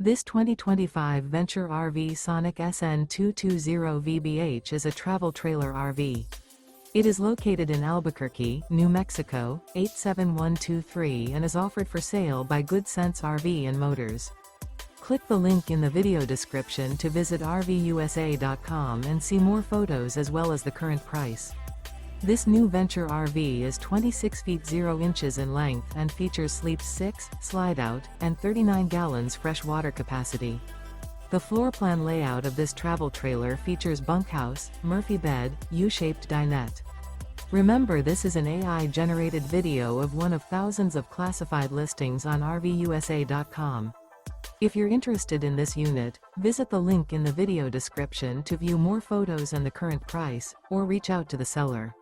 This 2025 Venture RV Sonic SN220VBH is a travel trailer RV. It is located in Albuquerque, New Mexico, 87123 and is offered for sale by Good Sense RV and Motors. Click the link in the video description to visit RVUSA.com and see more photos as well as the current price. This new Venture RV is 26 feet 0 inches in length and features sleeps 6, Slideout, and 39 gallons fresh water capacity. The floor plan layout of this travel trailer features bunkhouse, Murphy bed, U-shaped dinette. Remember, this is an AI-generated video of one of thousands of classified listings on RVUSA.com. If you're interested in this unit, visit the link in the video description to view more photos and the current price, or reach out to the seller.